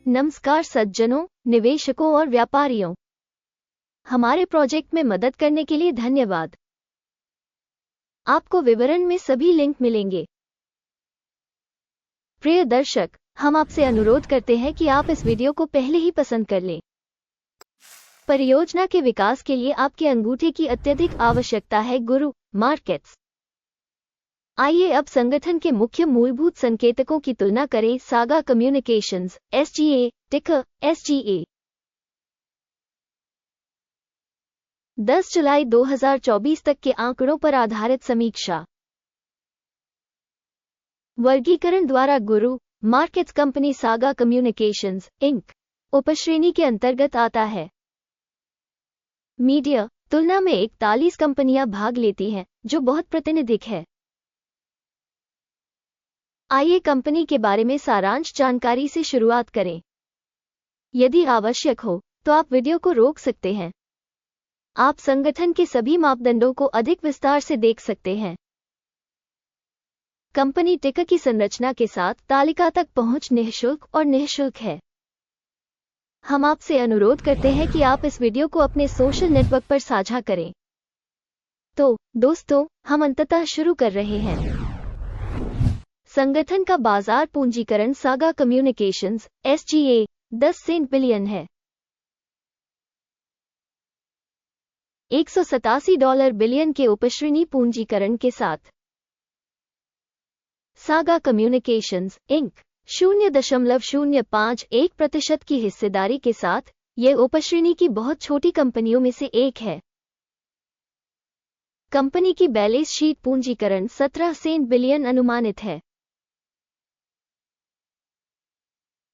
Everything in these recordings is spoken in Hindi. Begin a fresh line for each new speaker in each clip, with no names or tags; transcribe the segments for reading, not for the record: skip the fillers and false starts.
नमस्कार सज्जनों, निवेशकों और व्यापारियों। हमारे प्रोजेक्ट में मदद करने के लिए धन्यवाद। आपको विवरण में सभी लिंक मिलेंगे। प्रिय दर्शक, हम आपसे अनुरोध करते हैं कि आप इस वीडियो को पहले ही पसंद कर लें। परियोजना के विकास के लिए आपके अंगूठे की अत्यधिक आवश्यकता है। गुरु मार्केट्स। आइए अब संगठन के मुख्य मूलभूत संकेतकों की तुलना करें। सागा कम्युनिकेशंस SGA, टिकर SGA। 10 जुलाई 2024 तक के आंकड़ों पर आधारित समीक्षा। वर्गीकरण द्वारा Guru markets company Saga communications Inc उपश्रेणी के अंतर्गत आता है। मीडिया तुलना में 41 कंपनियां भाग लेती हैं, जो बहुत प्रातिनिधिक है। आइए कंपनी के बारे में सारांश जानकारी से शुरुआत करें। यदि आवश्यक हो तो आप वीडियो को रोक सकते हैं। आप संगठन के सभी मापदंडों को अधिक विस्तार से देख सकते हैं। कंपनी टिकर की संरचना के साथ तालिका तक पहुंच निःशुल्क और निःशुल्क है। हम आपसे अनुरोध करते हैं कि आप इस वीडियो को अपने सोशल नेटवर्क पर साझा करें। तो दोस्तों, हम अंततः शुरू कर रहे हैं। संगठन का बाजार पूंजीकरण सागा कम्युनिकेशंस SGA 10 बिलियन है। $187 बिलियन के उपश्रेणी पूंजीकरण के साथ सागा कम्युनिकेशंस इंक 0.051% की हिस्सेदारी के साथ यह उपश्रेणी की बहुत छोटी कंपनियों में से एक है। कंपनी की बैलेंस शीट पूंजीकरण 17 बिलियन अनुमानित है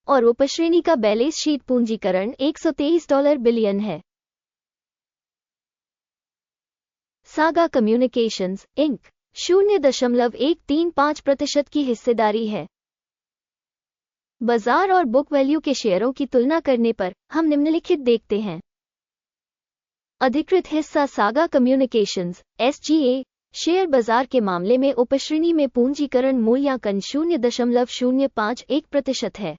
और उपश्रेणी का बैलेंस शीट पूंजीकरण $123 बिलियन है। सागा कम्युनिकेशंस इंक 0.135% की हिस्सेदारी है। बाजार और बुक वैल्यू के शेयरों की तुलना करने पर हम निम्नलिखित देखते हैं। अधिकृत हिस्सा सागा कम्युनिकेशंस SGA शेयर बाजार के मामले में उपश्रेणी में पूंजीकरण मूल्यांकन 0.051% है।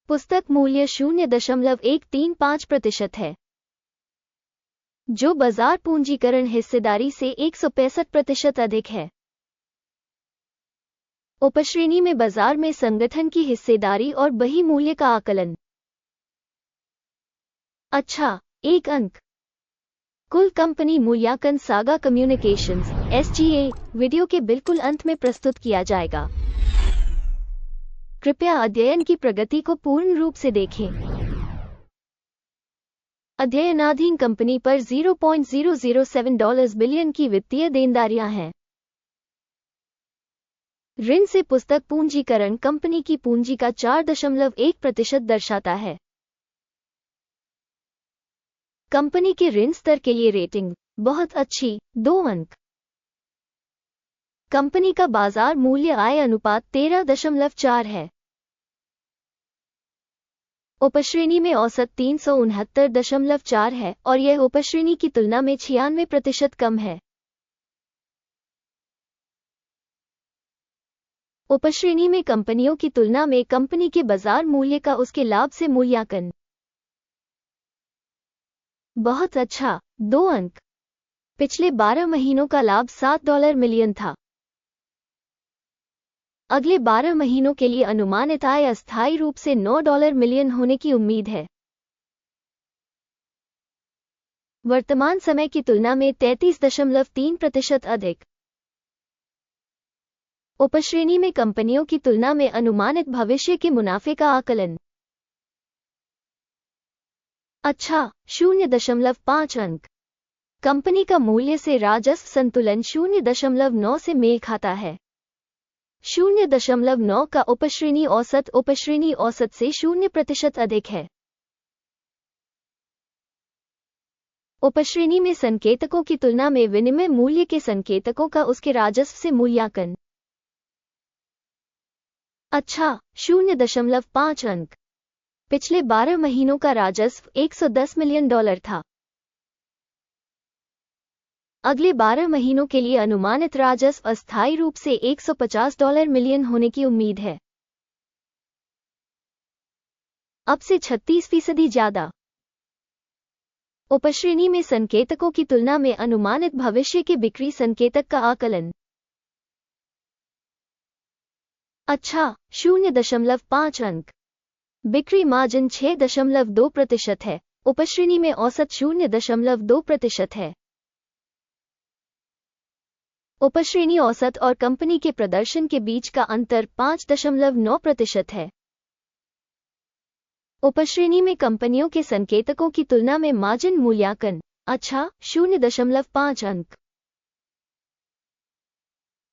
पुस्तक मूल्य 0.135% है, जो बाजार पूंजीकरण हिस्सेदारी से 165% अधिक है। उपश्रेणी में बाजार में संगठन की हिस्सेदारी और बही मूल्य का आकलन। अच्छा, एक अंक। कुल कंपनी मूल्यांकन सागा कम्युनिकेशंस SGA वीडियो के बिल्कुल अंत में प्रस्तुत किया जाएगा। कृपया अध्ययन की प्रगति को पूर्ण रूप से देखें। अध्ययनाधीन कंपनी पर $0.007 बिलियन की वित्तीय देनदारियां हैं। ऋण से पुस्तक पूंजीकरण कंपनी की पूंजी का 4.1% दर्शाता है। कंपनी के ऋण स्तर के लिए रेटिंग बहुत अच्छी, 2 अंक। कंपनी का बाजार मूल्य आय अनुपात 13.4 है। उपश्रेणी में औसत 369.4 है और यह उपश्रेणी की तुलना में 96% कम है। उपश्रेणी में कंपनियों की तुलना में कंपनी के बाजार मूल्य का उसके लाभ से मूल्यांकन बहुत अच्छा, 2 अंक। पिछले 12 महीनों का लाभ $7 मिलियन था। अगले 12 महीनों के लिए अनुमानित आय अस्थायी रूप से $9 मिलियन होने की उम्मीद है। वर्तमान समय की तुलना में 33.3% अधिक। उपश्रेणी में कंपनियों की तुलना में अनुमानित भविष्य के मुनाफे का आकलन अच्छा, 0.5 अंक। कंपनी का मूल्य से राजस्व संतुलन 0.9 से मेल खाता है। 0.9 का उपश्रेणी औसत से 0% अधिक है। उपश्रेणी में संकेतकों की तुलना में विनिमय मूल्य के संकेतकों का उसके राजस्व से मूल्यांकन अच्छा, 0.5 अंक। पिछले 12 महीनों का राजस्व $110 मिलियन था। अगले 12 महीनों के लिए अनुमानित राजस्व अस्थायी रूप से $150 मिलियन होने की उम्मीद है। अब से 36% ज्यादा। उपश्रेणी में संकेतकों की तुलना में अनुमानित भविष्य के बिक्री संकेतक का आकलन। अच्छा, 0.5 अंक। बिक्री मार्जिन 6.2% है। उपश्रेणी में औसत 0.2% है। उपश्रेणी औसत और कंपनी के प्रदर्शन के बीच का अंतर 5.9% है। उपश्रेणी में कंपनियों के संकेतकों की तुलना में मार्जिन मूल्यांकन। अच्छा, 0.5 अंक।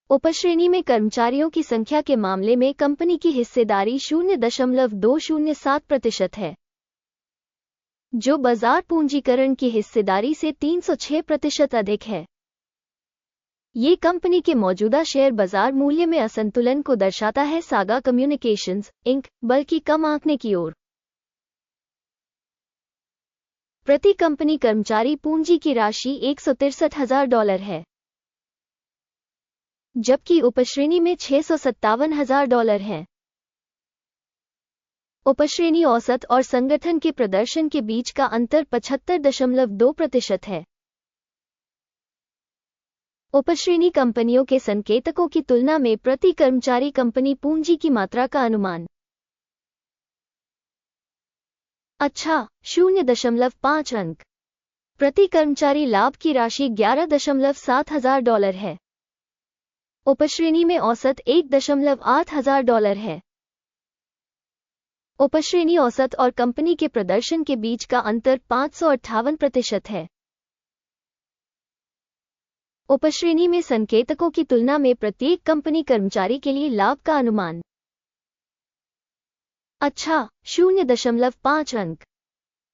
उपश्रेणी में कर्मचारियों की संख्या के मामले में कंपनी की हिस्सेदारी 0.207% है, जो बाजार पूंजीकरण की हिस्सेदारी से 306% अधिक है। ये कंपनी के मौजूदा शेयर बाजार मूल्य में असंतुलन को दर्शाता है। सागा कम्युनिकेशंस इंक बल्कि कम आंकने की ओर। प्रति कंपनी कर्मचारी पूंजी की राशि $163,000 है, जबकि उपश्रेणी में $657,000 है। उपश्रेणी औसत और संगठन के प्रदर्शन के बीच का अंतर 75.2% है। उपश्रेणी कंपनियों के संकेतकों की तुलना में प्रति कर्मचारी कंपनी पूंजी की मात्रा का अनुमान। अच्छा, 0.5 अंक। प्रति कर्मचारी लाभ की राशि $11,700 है। उपश्रेणी में औसत $1,800 है। उपश्रेणी औसत और कंपनी के प्रदर्शन के बीच का अंतर 558% है। उपश्रेणी में संकेतकों की तुलना में प्रत्येक कंपनी कर्मचारी के लिए लाभ का अनुमान। अच्छा, 0.5 अंक।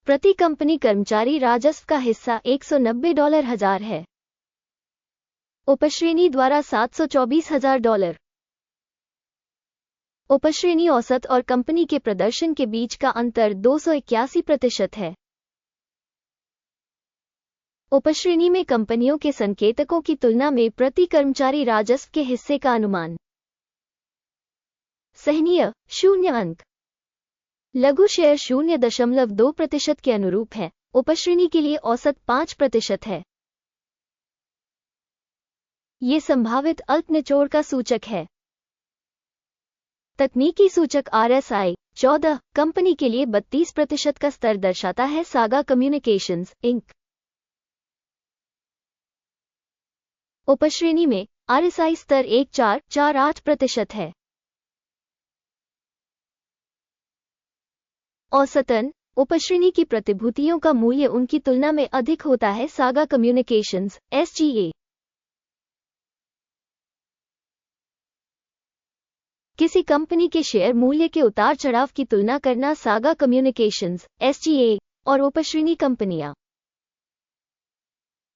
प्रति कंपनी कर्मचारी राजस्व का हिस्सा $190,000 है। उपश्रेणी द्वारा $724,000। उपश्रेणी औसत और कंपनी के प्रदर्शन के बीच का अंतर 281% है। उपश्रेणी में कंपनियों के संकेतकों की तुलना में प्रति कर्मचारी राजस्व के हिस्से का अनुमान। सहनीय 0 अंक। लघु शेयर 0.2% के अनुरूप है। उपश्रेणी के लिए औसत 5% है। ये संभावित अल्प निचोड़ का सूचक है। तकनीकी सूचक RSI 14 कंपनी के लिए 32% का स्तर दर्शाता है। सागा कम्युनिकेशंस इंक उपश्रेणी में RSI स्तर 1448% है। औसतन उपश्रेणी की प्रतिभूतियों का मूल्य उनकी तुलना में अधिक होता है। Saga communications SGA। किसी कंपनी के शेयर मूल्य के उतार चढ़ाव की तुलना करना। सागा कम्युनिकेशंस SGA और उपश्रेणी कंपनियां।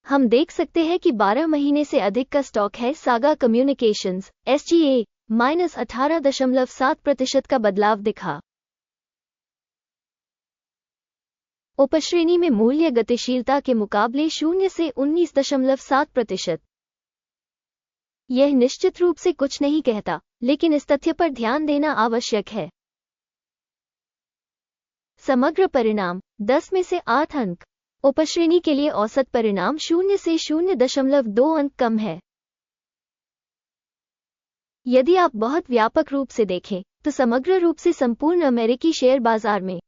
हम देख सकते हैं कि 12 महीने से अधिक का स्टॉक है। सागा कम्युनिकेशंस SGA -18.7% का बदलाव दिखा। उपश्रेणी में मूल्य गतिशीलता के मुकाबले 0 से 19.7%। यह निश्चित रूप से कुछ नहीं कहता, लेकिन इस तथ्य पर ध्यान देना आवश्यक है। समग्र परिणाम 10 में से 8 अंक। उपश्रेणी के लिए औसत परिणाम 0 से 0.2 अंक कम है। यदि आप बहुत व्यापक रूप से देखें तो समग्र रूप से संपूर्ण अमेरिकी शेयर बाजार में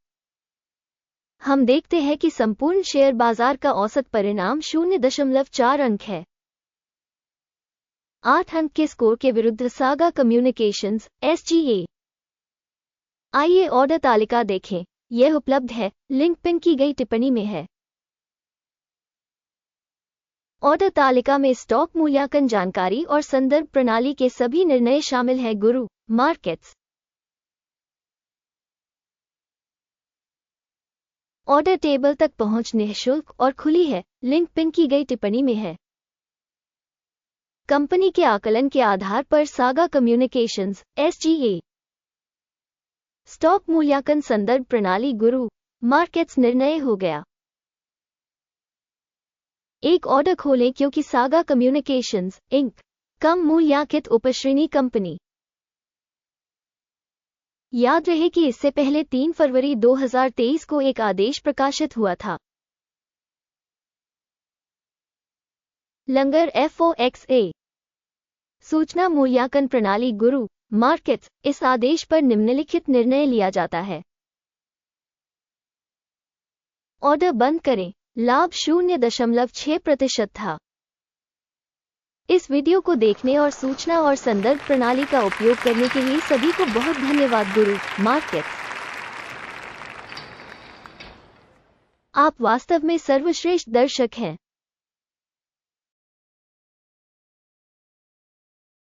हम देखते हैं कि संपूर्ण शेयर बाजार का औसत परिणाम 0.4 अंक है। 8 अंक के स्कोर के विरुद्ध सागा कम्युनिकेशंस SGA। आइए ऑर्डर तालिका देखें। यह उपलब्ध है, लिंक पिन की गई टिप्पणी में है। ऑर्डर तालिका में स्टॉक मूल्यांकन जानकारी और संदर्भ प्रणाली के सभी निर्णय शामिल हैं। गुरु मार्केट्स ऑर्डर टेबल तक पहुंच निःशुल्क और खुली है, लिंक पिन की गई टिप्पणी में है। कंपनी के आकलन के आधार पर सागा कम्युनिकेशंस SGA स्टॉक मूल्यांकन संदर्भ प्रणाली गुरु मार्केट्स निर्णय हो गया। एक ऑर्डर खोलें क्योंकि सागा कम्युनिकेशंस इंक कम मूल्यांकित उपश्रेणी कंपनी याद रहे कि इससे पहले 3 फरवरी 2023 को एक आदेश प्रकाशित हुआ था। लंगर FOXA सूचना मूल्यांकन प्रणाली गुरु मार्केट्स। इस आदेश पर निम्नलिखित निर्णय लिया जाता है। ऑर्डर बंद करें। लाभ 0.6% था। इस वीडियो को देखने और सूचना और संदर्भ प्रणाली का उपयोग करने के लिए सभी को बहुत धन्यवाद। गुरु मार्केट्स, आप वास्तव में सर्वश्रेष्ठ दर्शक हैं।